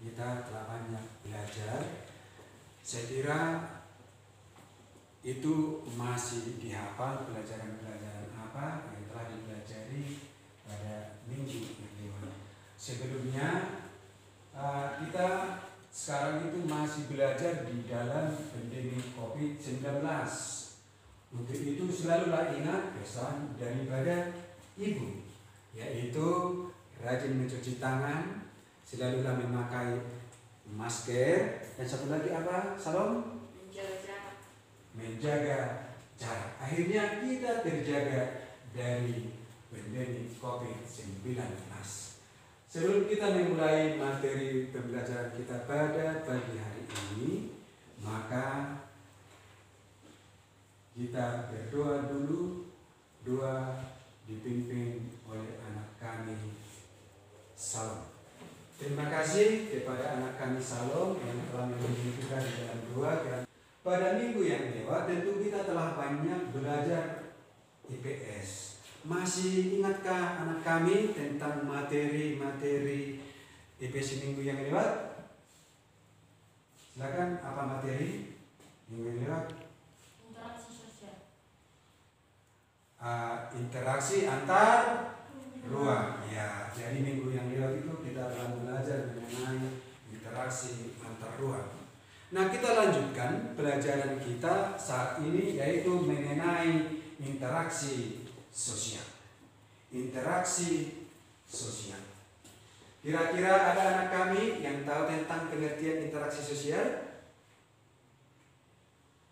kita telah banyak belajar. Saya kira itu masih dihafal pelajaran-pelajaran apa yang telah dipelajari pada minggu yang lewat. Sebelumnya kita sekarang itu masih belajar di dalam pandemi COVID-19. Untuk itu selalulah ingat pesan daripada Ibu, yaitu rajin mencuci tangan, selalulah memakai masker, dan satu lagi apa, Salom? Menjaga jarak. Akhirnya kita terjaga dari pandemi COVID-19. Sebelum kita memulai materi pembelajaran kita pada pagi hari ini, maka kita berdoa dulu. Doa dipimpin oleh anak kami Salom. Terima kasih kepada anak kami Salom yang telah membimbing kita di dalam doa. Pada minggu yang lewat tentu kita telah banyak belajar IPS. Masih ingatkah anak kami tentang materi-materi IPS minggu yang lewat? Silakan, apa materi minggu yang lewat? Interaksi sosial. Interaksi antar ruang. Ya, jadi minggu yang lewat itu kita telah belajar mengenai interaksi antar ruang. Nah, kita lanjutkan pelajaran kita saat ini, yaitu mengenai interaksi sosial. Interaksi sosial. Kira-kira ada anak kami yang tahu tentang pengertian interaksi sosial?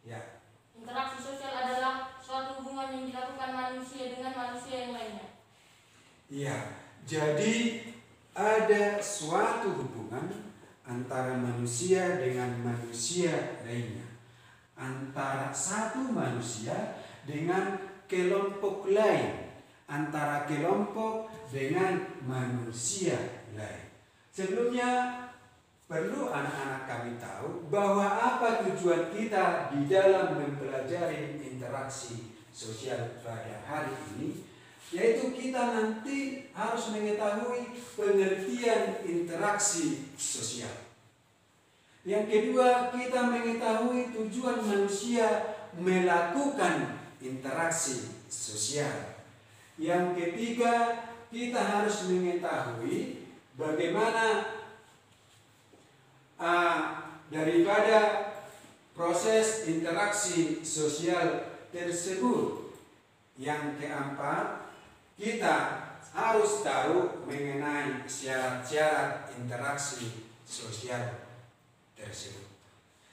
Ya. Interaksi sosial adalah suatu hubungan yang dilakukan manusia dengan manusia yang lainnya. Iya, jadi ada suatu hubungan antara manusia dengan manusia lainnya, antara satu manusia dengan kelompok lain, antara kelompok dengan manusia lain. Sebelumnya perlu anak-anak kami tahu bahwa apa tujuan kita di dalam mempelajari interaksi sosial pada hari ini, yaitu kita nanti harus mengetahui pengertian interaksi sosial. Yang kedua, kita mengetahui tujuan manusia melakukan interaksi sosial. Yang ketiga, kita harus mengetahui bagaimana daripada proses interaksi sosial tersebut. Yang keempat, kita harus tahu mengenai syarat-syarat interaksi sosial tersebut.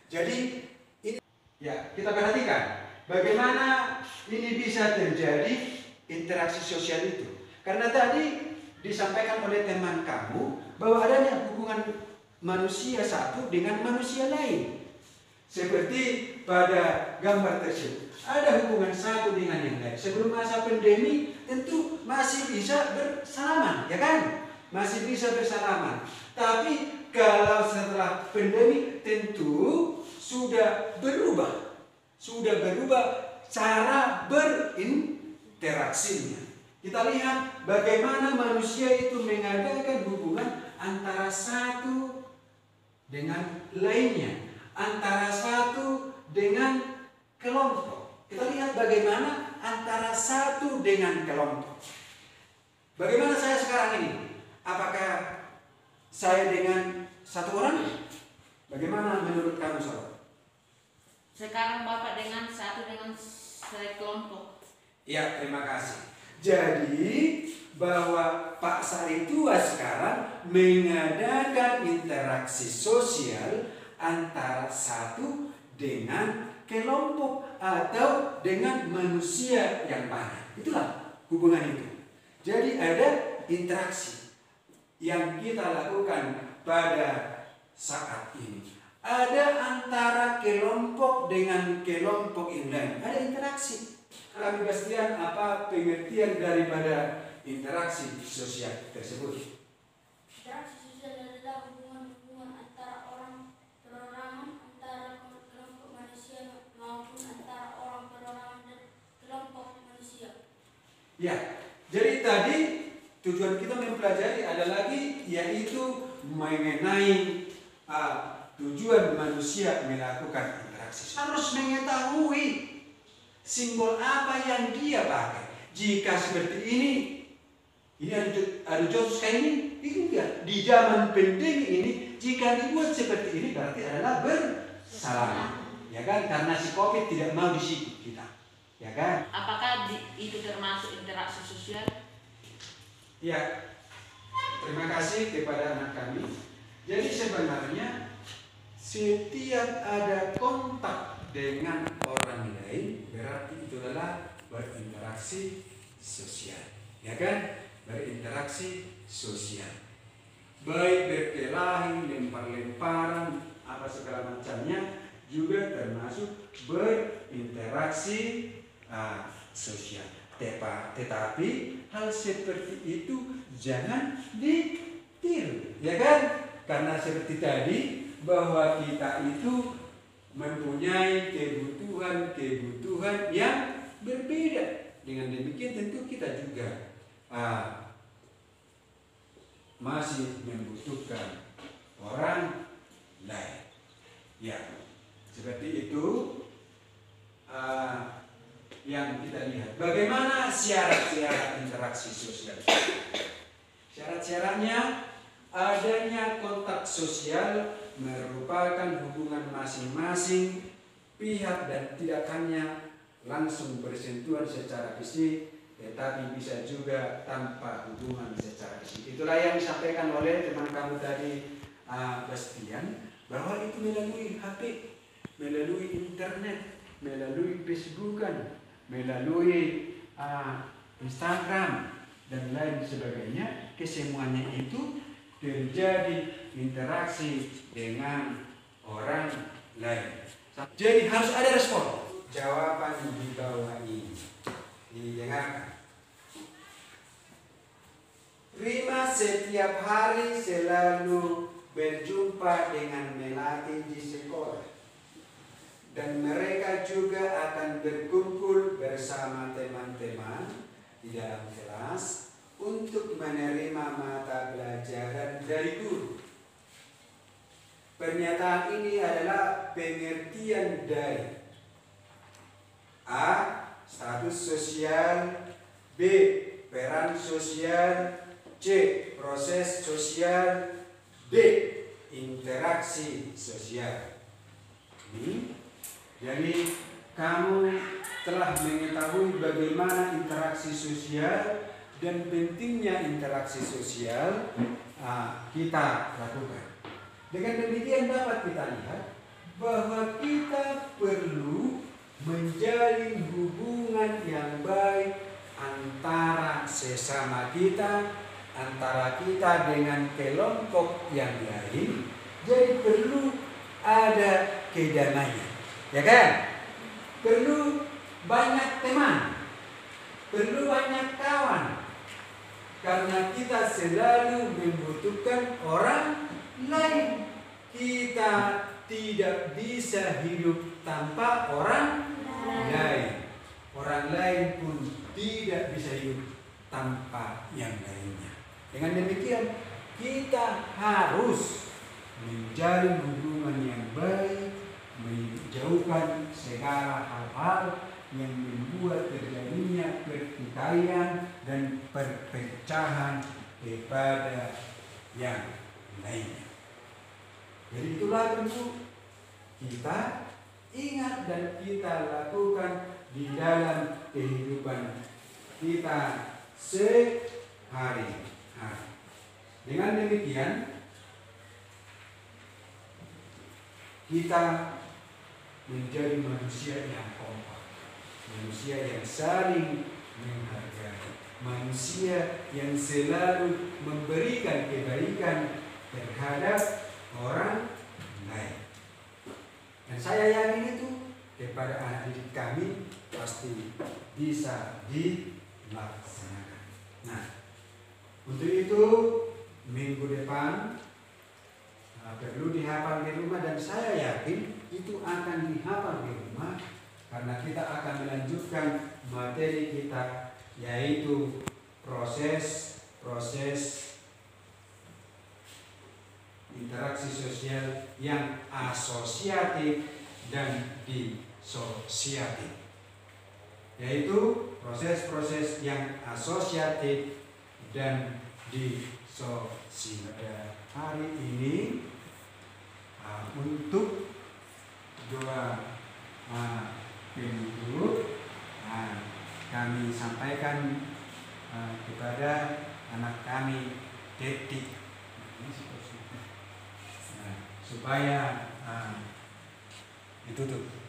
Jadi ini ya, kita perhatikan bagaimana ini bisa terjadi interaksi sosial itu. Karena tadi disampaikan oleh teman kamu bahwa adanya hubungan manusia satu dengan manusia lain. Seperti pada gambar tersebut, ada hubungan satu dengan yang lain. Sebelum masa pandemi tentu masih bisa bersalaman, ya kan? Masih bisa bersalaman. Tapi kalau setelah pandemi tentu sudah berubah. Sudah berubah cara berinteraksinya. Kita lihat bagaimana manusia itu mengadakan hubungan antara satu dengan lainnya, antara satu dengan kelompok. Kita lihat bagaimana antara satu dengan kelompok. Bagaimana saya sekarang ini? Apakah saya dengan satu orang? Bagaimana menurut kamu, saudara? Sekarang Bapak dengan sekelompok. Ya, terima kasih. Jadi bahwa Pak Saritua sekarang mengadakan interaksi sosial antara satu dengan kelompok atau dengan manusia yang banyak. Itulah hubungan itu. Jadi ada interaksi yang kita lakukan pada saat ini. Ada antara kelompok dengan kelompok yang lain. Ada interaksi. Kami pastikan apa pengertian daripada interaksi sosial tersebut. Interaksi sosial adalah hubungan antara orang perorangan, antara kelompok manusia maupun antara orang perorangan dan kelompok manusia. Ya, jadi tadi tujuan kita mempelajari ada lagi, yaitu mengenai tujuan manusia melakukan interaksi harus mengetahui simbol apa yang dia pakai. Jika seperti ini ada Josus kayak ini enggak. Di zaman pandemi ini, jika dibuat seperti ini berarti adalah bersalah, ya kan? Karena si COVID tidak mau di situ kita, ya kan? Apakah itu termasuk interaksi sosial? Ya, terima kasih kepada anak kami. Jadi sebenarnya setiap ada kontak dengan orang lain berarti itu adalah berinteraksi sosial, ya kan? Berinteraksi sosial, baik berkelahi, lempar-lemparan, apa segala macamnya juga termasuk berinteraksi sosial. Tetapi hal seperti itu jangan ditiru, ya kan? Karena seperti tadi bahwa kita itu mempunyai kebutuhan yang berbeda. Dengan demikian tentu kita juga masih membutuhkan orang lain. Ya, seperti itu yang kita lihat. Bagaimana syarat-syarat interaksi sosial? Syarat-syaratnya adanya kontak sosial merupakan hubungan masing-masing pihak dan tidak hanya langsung bersentuhan secara fisik, tetapi bisa juga tanpa hubungan secara fisik. Itulah yang disampaikan oleh teman kamu tadi, Bastian, bahwa itu melalui HP, melalui internet, melalui Facebookan, melalui Instagram dan lain sebagainya. Kesemuanya itu terjadi interaksi dengan orang lain. Jadi harus ada respon. Jawaban di bawah ini didengarkan. Rima setiap hari selalu berjumpa dengan Melati di sekolah, dan mereka juga akan berkumpul bersama teman-teman di dalam kelas untuk menerima mata pelajaran dari guru. Pernyataan ini adalah pengertian dari A. Status sosial, B. Peran sosial, C. Proses sosial, D. Interaksi sosial. Jadi kamu telah mengetahui bagaimana interaksi sosial dan pentingnya interaksi sosial kita lakukan. Dengan demikian dapat kita lihat bahwa kita perlu menjalin hubungan yang baik antara sesama kita, antara kita dengan kelompok yang lain. Jadi perlu ada kedamaian, ya kan? Perlu banyak teman, perlu banyak kawan, karena kita selalu membutuhkan orang lain. Kita tidak bisa hidup tanpa orang lain. Orang lain pun tidak bisa hidup tanpa yang lainnya. Dengan demikian kita harus menjalin hubungan yang baik, menjauhkan segala hal-hal yang membuat terjadinya pertikaian dan perpecahan kepada yang lainnya. Jadi itulah tentu kita ingat dan kita lakukan di dalam kehidupan kita sehari-hari. Dengan demikian kita menjadi manusia yang kompak, manusia yang saling menghargai, manusia yang selalu memberikan kebaikan terhadap orang lain. Dan saya yakin itu kepada anak didik kami pasti bisa dilaksanakan. Nah, untuk itu minggu depan perlu dihafal di rumah, dan saya yakin itu akan dihafal di rumah karena kita akan melanjutkan materi kita, yaitu proses interaksi sosial yang asosiatif dan disosiatif, yaitu proses-proses yang asosiatif dan disosiatif. Pada hari ini untuk dua pintu kami sampaikan kepada anak kami Detik, supaya ditutup.